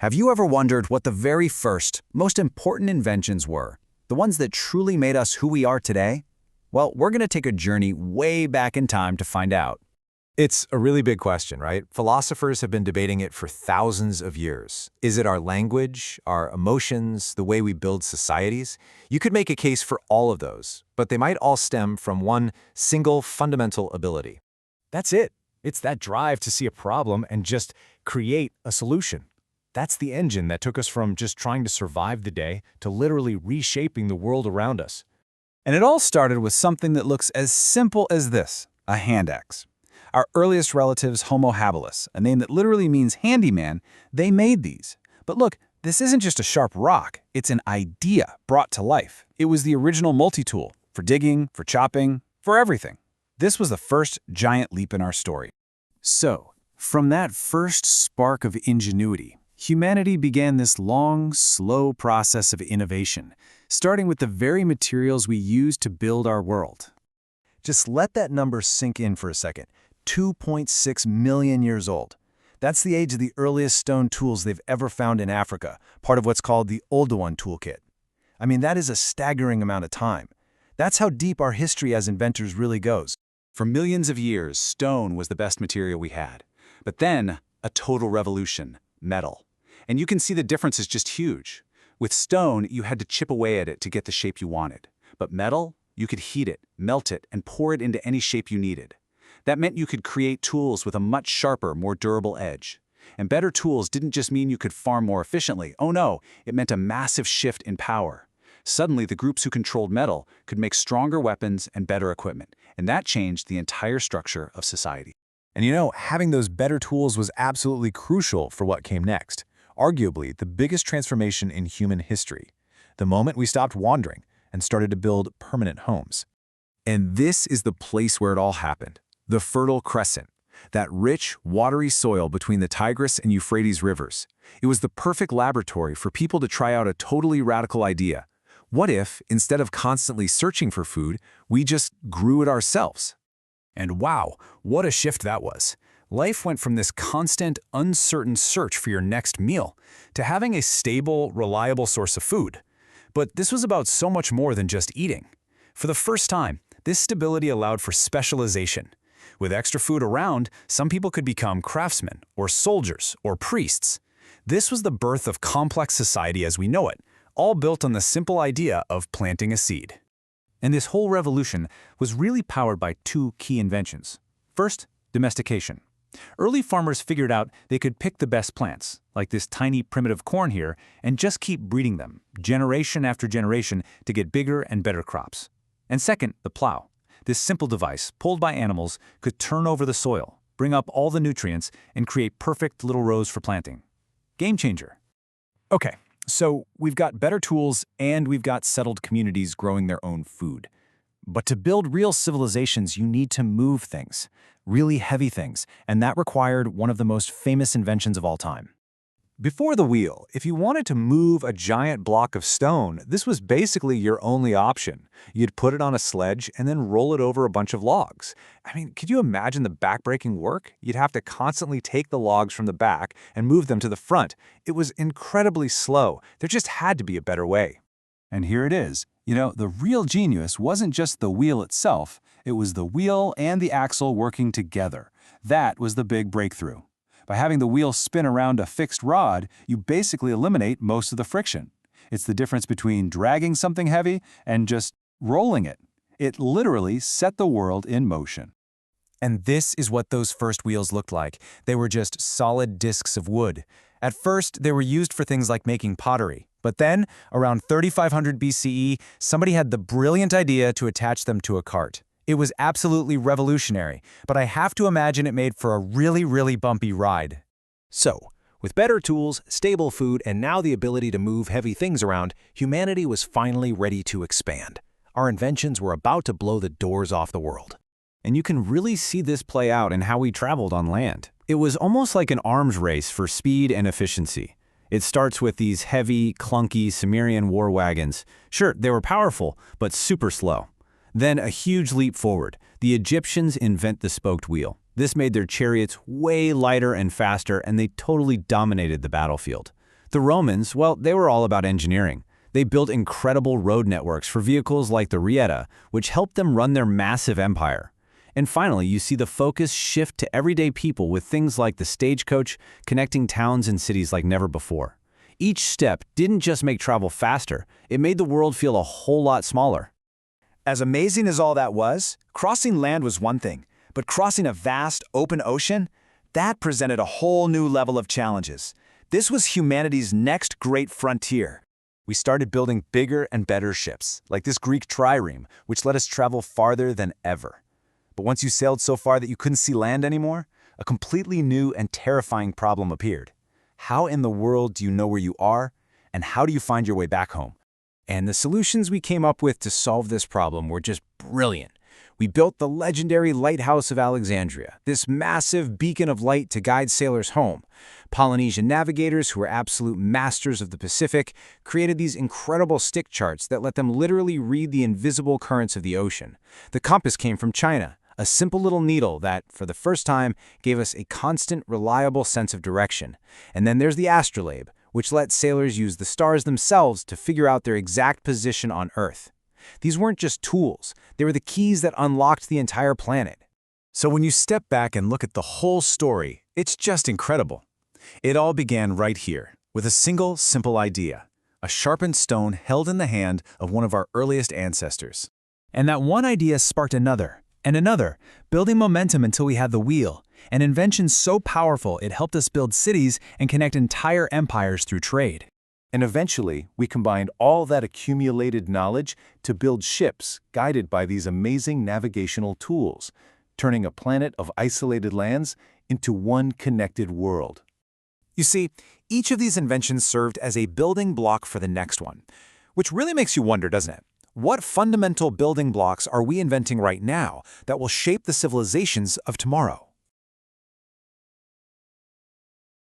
Have you ever wondered what the very first, most important inventions were? The ones that truly made us who we are today? Well, we're going to take a journey way back in time to find out. It's a really big question, right? Philosophers have been debating it for thousands of years. Is it our language, our emotions, the way we build societies? You could make a case for all of those, but they might all stem from one single fundamental ability. That's it. It's that drive to see a problem and just create a solution. That's the engine that took us from just trying to survive the day to literally reshaping the world around us. And it all started with something that looks as simple as this, a hand axe. Our earliest relatives, Homo habilis, a name that literally means handyman, they made these. But look, this isn't just a sharp rock, it's an idea brought to life. It was the original multi-tool for digging, for chopping, for everything. This was the first giant leap in our story. So, from that first spark of ingenuity, humanity began this long, slow process of innovation, starting with the very materials we use to build our world. Just let that number sink in for a second. 2.6 million years old. That's the age of the earliest stone tools they've ever found in Africa, part of what's called the Oldowan toolkit. I mean, that is a staggering amount of time. That's how deep our history as inventors really goes. For millions of years, stone was the best material we had. But then, a total revolution, metal. And you can see the difference is just huge. With stone, you had to chip away at it to get the shape you wanted. But metal, you could heat it, melt it, and pour it into any shape you needed. That meant you could create tools with a much sharper, more durable edge. And better tools didn't just mean you could farm more efficiently. Oh no, it meant a massive shift in power. Suddenly, the groups who controlled metal could make stronger weapons and better equipment. And that changed the entire structure of society. And you know, having those better tools was absolutely crucial for what came next. Arguably, the biggest transformation in human history. The moment we stopped wandering and started to build permanent homes. And this is the place where it all happened. The Fertile Crescent, that rich, watery soil between the Tigris and Euphrates rivers. It was the perfect laboratory for people to try out a totally radical idea. What if, instead of constantly searching for food, we just grew it ourselves? And wow, what a shift that was. Life went from this constant, uncertain search for your next meal to having a stable, reliable source of food. But this was about so much more than just eating. For the first time, this stability allowed for specialization. With extra food around, some people could become craftsmen, or soldiers, or priests. This was the birth of complex society as we know it, all built on the simple idea of planting a seed. And this whole revolution was really powered by two key inventions. First, domestication. Early farmers figured out they could pick the best plants, like this tiny primitive corn here, and just keep breeding them, generation after generation, to get bigger and better crops. And second, the plow. This simple device, pulled by animals, could turn over the soil, bring up all the nutrients, and create perfect little rows for planting. Game changer. Okay, so we've got better tools and we've got settled communities growing their own food. But to build real civilizations, you need to move things, really heavy things, and that required one of the most famous inventions of all time. Before the wheel, if you wanted to move a giant block of stone, this was basically your only option. You'd put it on a sledge and then roll it over a bunch of logs. I mean, could you imagine the backbreaking work? You'd have to constantly take the logs from the back and move them to the front. It was incredibly slow. There just had to be a better way. And here it is. You know, the real genius wasn't just the wheel itself, it was the wheel and the axle working together. That was the big breakthrough. By having the wheel spin around a fixed rod, you basically eliminate most of the friction. It's the difference between dragging something heavy and just rolling it. It literally set the world in motion. And this is what those first wheels looked like. They were just solid discs of wood. At first, they were used for things like making pottery. But then, around 3500 BCE, somebody had the brilliant idea to attach them to a cart. It was absolutely revolutionary, but I have to imagine it made for a really, really bumpy ride. So, with better tools, stable food, and now the ability to move heavy things around, humanity was finally ready to expand. Our inventions were about to blow the doors off the world. And you can really see this play out in how we traveled on land. It was almost like an arms race for speed and efficiency. It starts with these heavy, clunky Sumerian war wagons. Sure, they were powerful, but super slow. Then a huge leap forward. The Egyptians invent the spoked wheel. This made their chariots way lighter and faster, and they totally dominated the battlefield. The Romans, well, they were all about engineering. They built incredible road networks for vehicles like the Rieta, which helped them run their massive empire. And finally, you see the focus shift to everyday people with things like the stagecoach, connecting towns and cities like never before. Each step didn't just make travel faster, it made the world feel a whole lot smaller. As amazing as all that was, crossing land was one thing, but crossing a vast, open ocean, that presented a whole new level of challenges. This was humanity's next great frontier. We started building bigger and better ships, like this Greek trireme, which let us travel farther than ever. But once you sailed so far that you couldn't see land anymore, a completely new and terrifying problem appeared. How in the world do you know where you are, and how do you find your way back home? And the solutions we came up with to solve this problem were just brilliant. We built the legendary Lighthouse of Alexandria, this massive beacon of light to guide sailors home. Polynesian navigators, who were absolute masters of the Pacific, created these incredible stick charts that let them literally read the invisible currents of the ocean. The compass came from China, a simple little needle that, for the first time, gave us a constant, reliable sense of direction. And then there's the astrolabe, which let sailors use the stars themselves to figure out their exact position on Earth. These weren't just tools, they were the keys that unlocked the entire planet. So when you step back and look at the whole story, it's just incredible. It all began right here, with a single, simple idea, a sharpened stone held in the hand of one of our earliest ancestors. And that one idea sparked another, and another, building momentum until we had the wheel, an invention so powerful it helped us build cities and connect entire empires through trade. And eventually, we combined all that accumulated knowledge to build ships guided by these amazing navigational tools, turning a planet of isolated lands into one connected world. You see, each of these inventions served as a building block for the next one, which really makes you wonder, doesn't it? What fundamental building blocks are we inventing right now that will shape the civilizations of tomorrow?